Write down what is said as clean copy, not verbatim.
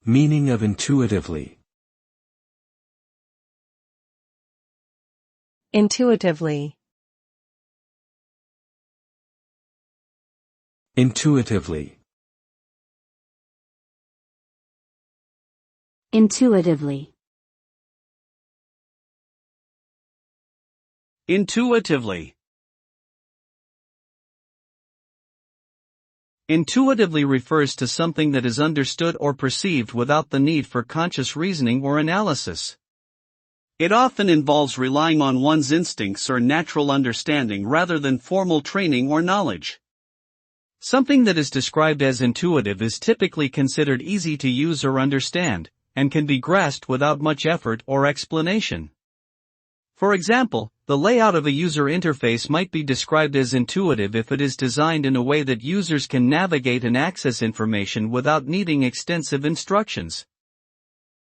Meaning of intuitively. Intuitively. Intuitively. Intuitively. Intuitively. Intuitively refers to something that is understood or perceived without the need for conscious reasoning or analysis. It often involves relying on one's instincts or natural understanding rather than formal training or knowledge. Something that is described as intuitive is typically considered easy to use or understand, and can be grasped without much effort or explanation. For example, the layout of a user interface might be described as intuitive if it is designed in a way that users can navigate and access information without needing extensive instructions.